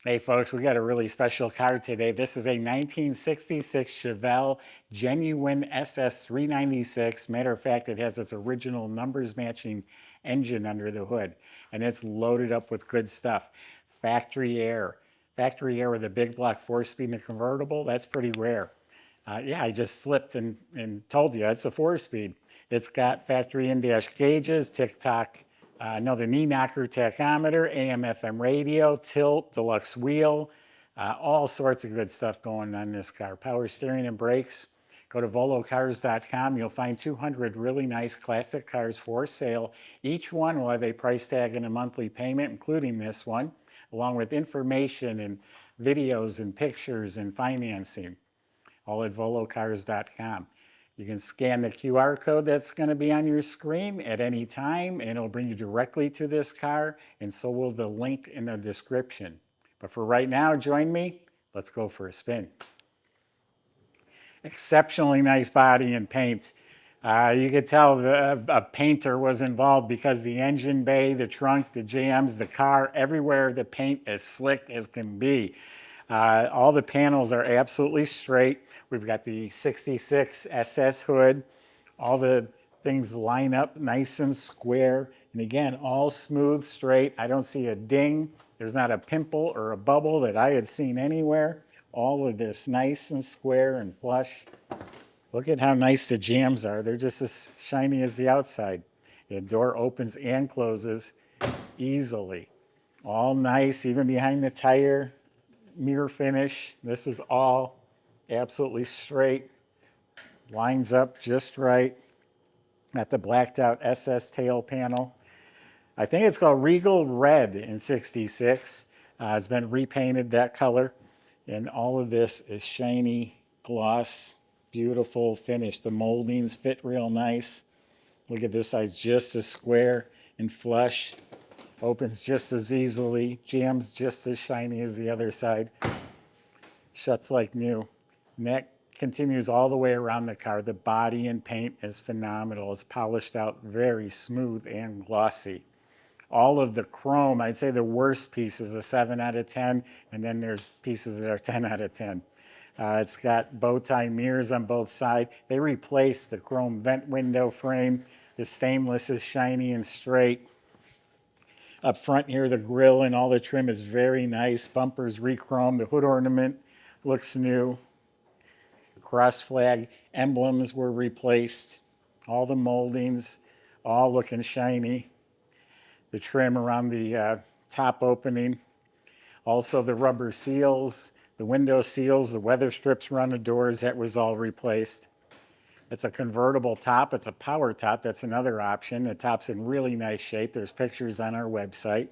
Hey folks, we got a really special car today. This is a 1966 Chevelle genuine SS396. Matter of fact, it has its original numbers matching engine under the hood, and it's loaded up with good stuff. Factory air. Factory air with a big block 4-speed and a convertible, that's pretty rare. Yeah, I just slipped and told you it's a 4-speed. It's got factory in-dash gauges, tick-tock, no, the knee knocker tachometer, AM FM radio, tilt, deluxe wheel, all sorts of good stuff going on in this car. Power steering and brakes. Go to volocars.com. You'll find 200 really nice classic cars for sale. Each one will have a price tag and a monthly payment, including this one, along with information and videos and pictures and financing, all at volocars.com. You can scan the QR code that's going to be on your screen at any time, and it'll bring you directly to this car, and so will the link in the description. But for right now, join me. Let's go for a spin. Exceptionally nice body and paint. You could tell a painter was involved because the engine bay, the trunk, the jambs, the car, everywhere the paint is slick as can be. All the panels are absolutely straight. We've got the 66 SS hood. All the things line up nice and square. And again, all smooth, straight. I don't see a ding. There's not a pimple or a bubble that I had seen anywhere. All of this nice and square and flush. Look at how nice the jambs are. They're just as shiny as the outside. The door opens and closes easily. All nice, even behind the tire, mirror finish. This is all absolutely straight. Lines up just right. Got the blacked out SS tail panel. I think it's called Regal Red in 66. It's been repainted that color. And all of this is shiny, gloss, beautiful finish. The moldings fit real nice. Look at this side, just as square and flush. Opens just as easily. Jambs just as shiny as the other side. Shuts like new. Neck continues all the way around the car. The body and paint is phenomenal. It's polished out, very smooth and glossy. All of the chrome, I'd say the worst piece is a 7 out of 10, and then there's pieces that are 10 out of 10. It's got bow tie mirrors on both sides. They replaced the chrome vent window frame. The stainless is shiny and straight. Up front here, the grille and all the trim is very nice. Bumpers re-chromed. The hood ornament looks new. Cross flag emblems were replaced. All the moldings, all looking shiny. The trim around the top opening. Also the rubber seals, the window seals, the weather strips around the doors, that was all replaced. It's a convertible top. It's a power top. That's another option. The top's in really nice shape. There's pictures on our website.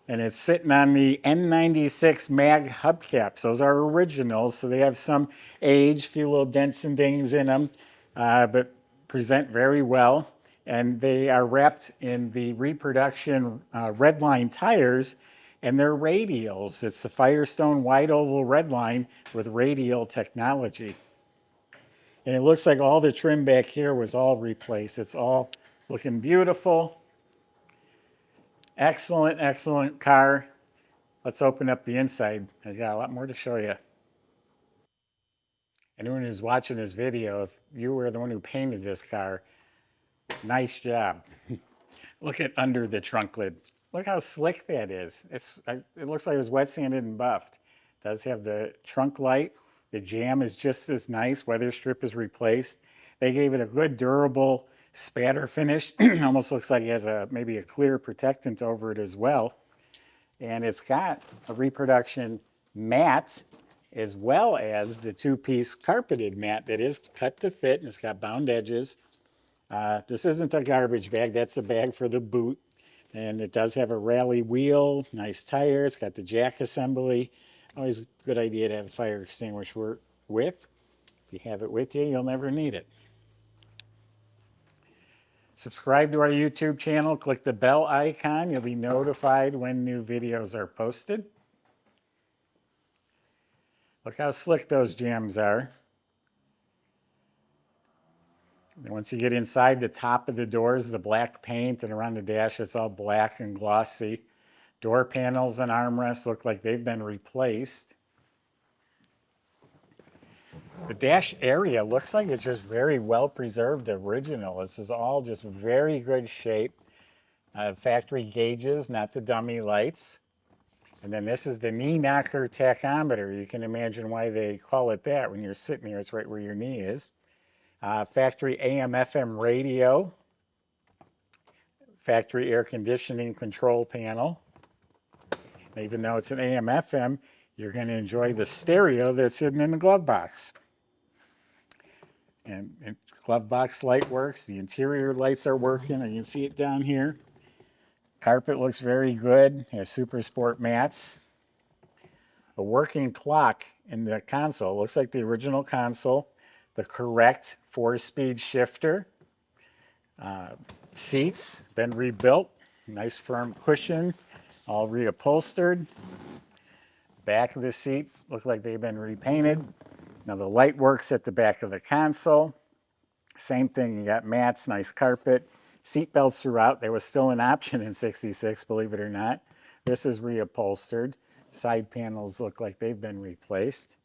And it's sitting on the N96 mag hubcaps. Those are originals, so they have some age, few little dents and dings in them, but present very well. And they are wrapped in the reproduction Redline tires, and they're radials. It's the Firestone wide oval Redline with radial technology. And it looks like all the trim back here was all replaced. It's all looking beautiful. Excellent, excellent car. Let's open up the inside. I've got a lot more to show you. Anyone who's watching this video, if you were the one who painted this car, nice job. Look at under the trunk lid. Look how slick that is. It looks like it was wet sanded and buffed. It does have the trunk light. The jam is just as nice. Weather strip is replaced. They gave it a good durable spatter finish. Almost looks like it has maybe a clear protectant over it as well. And it's got a reproduction mat as well as the two-piece carpeted mat that is cut to fit, and it's got bound edges. This isn't a garbage bag. That's a bag for the boot. And it does have a rally wheel, nice tires, got the jack assembly. Always a good idea to have a fire extinguisher with. If you have it with you, you'll never need it. Subscribe to our YouTube channel. Click the bell icon. You'll be notified when new videos are posted. Look how slick those jambs are. And once you get inside, the top of the doors, the black paint, and around the dash, it's all black and glossy. Door panels and armrests look like they've been replaced. The dash area looks like it's just very well preserved original. This is all just very good shape. Factory gauges, not the dummy lights. And then this is the knee knocker tachometer. You can imagine why they call it that. When you're sitting here, it's right where your knee is. Factory AM/FM radio. Factory air conditioning control panel. And even though it's an AM/FM, you're going to enjoy the stereo that's hidden in the glove box. And glove box light works. The interior lights are working. You can see it down here. Carpet looks very good. Has Super Sport mats. A working clock in the console. Looks like the original console. The correct 4-speed shifter. Seats been rebuilt. Nice firm cushion. All reupholstered. Back of the seats look like they've been repainted. Now the light works at the back of the console. Same thing, you got mats, nice carpet. Seat belts throughout. There was still an option in 66, believe it or not. This is reupholstered. Side panels look like they've been replaced.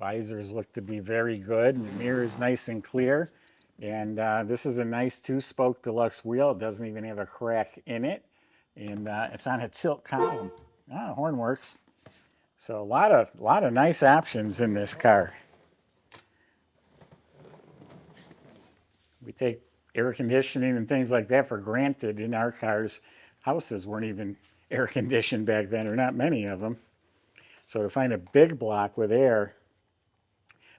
Visors look to be very good. The mirror is nice and clear. And this is a nice 2-spoke deluxe wheel. It doesn't even have a crack in it. And it's on a tilt column. Horn works. So a lot of nice options in this car. We take air conditioning and things like that for granted in our cars. Houses weren't even air conditioned back then, or not many of them. So to find a big block with air,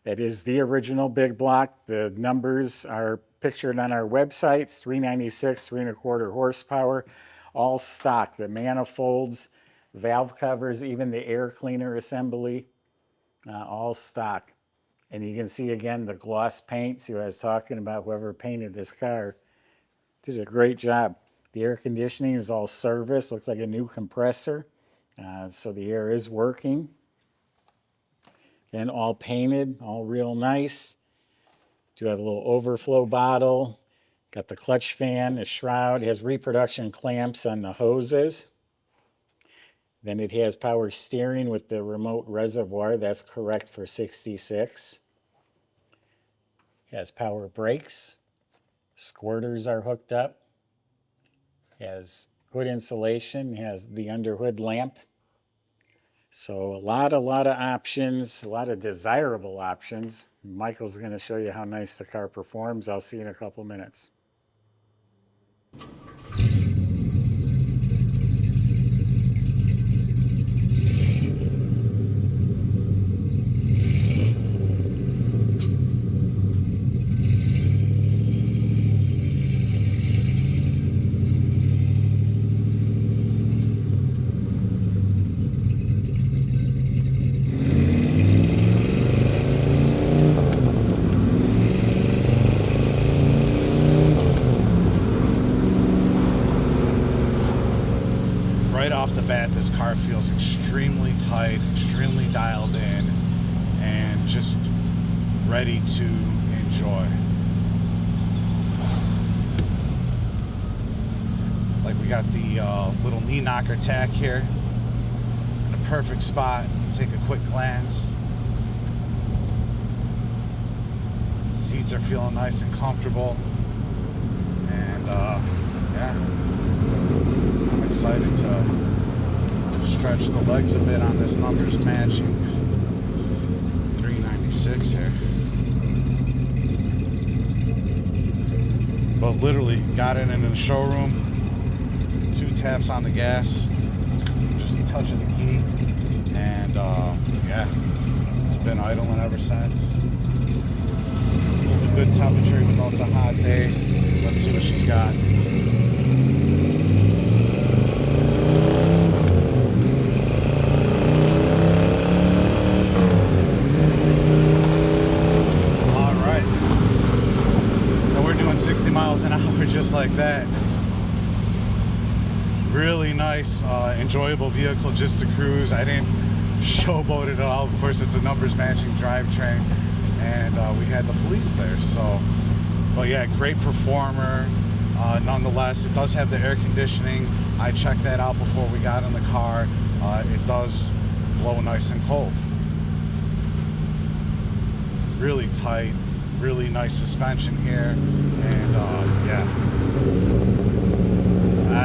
that is the original big block. The numbers are pictured on our websites, 396, 3¼ horsepower, all stock. The manifolds, valve covers, even the air cleaner assembly, all stock. And you can see again the gloss paint. See what I was talking about? Whoever painted this car did a great job. The air conditioning is all service. Looks like a new compressor. So the air is working. And all painted, all real nice. Do have a little overflow bottle. Got the clutch fan, the shroud. It has reproduction clamps on the hoses. Then it has power steering with the remote reservoir. That's correct for 66. It has power brakes. Squirters are hooked up. It has hood insulation. It has the underhood lamp. So a lot of options, a lot of desirable options. Michael's going to show you how nice the car performs. I'll see you in a couple minutes. Right off the bat, this car feels extremely tight, extremely dialed in, and just ready to enjoy. Like, we got the little knee knocker tack here in a perfect spot. Take a quick glance. Seats are feeling nice and comfortable, and yeah, I'm excited to stretch the legs a bit on this numbers matching 396 here. But literally got it in the showroom, 2 taps on the gas, just a touch of the key, and yeah, it's been idling ever since. Good temperature even though it's a hot day. Let's see what she's got. Alright. And we're doing 60 miles an hour just like that. Really nice, enjoyable vehicle just to cruise. I didn't showboat it at all. Of course, it's a numbers matching drivetrain. And we had the police there, so, but yeah, great performer, Nonetheless, it does have the air conditioning. I checked that out before we got in the car. It does blow nice and cold. Really tight, really nice suspension here, and yeah,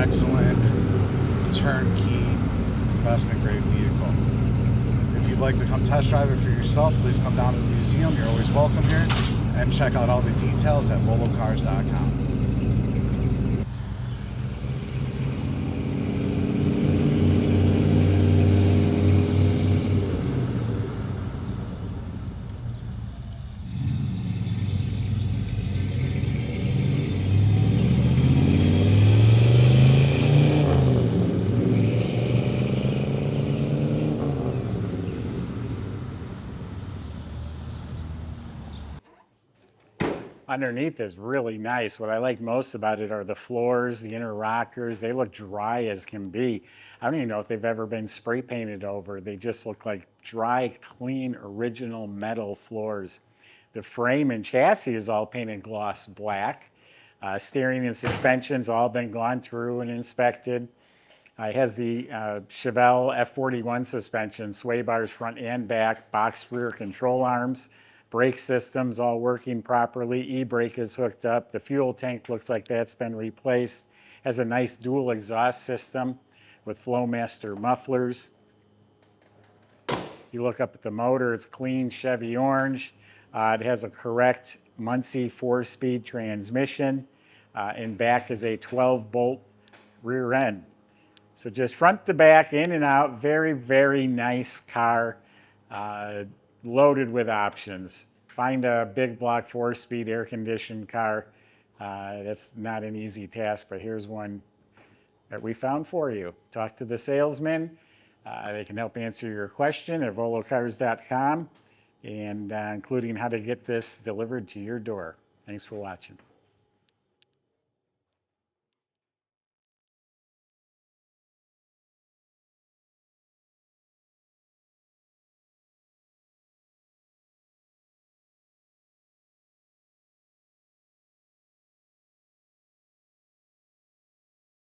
excellent turnkey investment grade vehicle. If you'd like to come test drive it for yourself, please come down to the museum. You're always welcome here, and check out all the details at volocars.com. Underneath is really nice. What I like most about it are the floors, the inner rockers. They look dry as can be. I don't even know if they've ever been spray painted over. They just look like dry, clean, original metal floors. The frame and chassis is all painted gloss black. Steering and suspension's all been gone through and inspected. It has the Chevelle F41 suspension, sway bars front and back, box rear control arms. Brake system's all working properly. E-brake is hooked up. The fuel tank looks like that's been replaced. Has a nice dual exhaust system with Flowmaster mufflers. You look up at the motor, it's clean Chevy orange. It has a correct Muncie 4-speed transmission. And back is a 12-bolt rear end. So just front to back, in and out, very, very nice car. Loaded with options. Find a big block 4-speed air-conditioned car. That's not an easy task, but here's one that we found for you. Talk to the salesman. They can help answer your question at volocars.com, and including how to get this delivered to your door. Thanks for watching.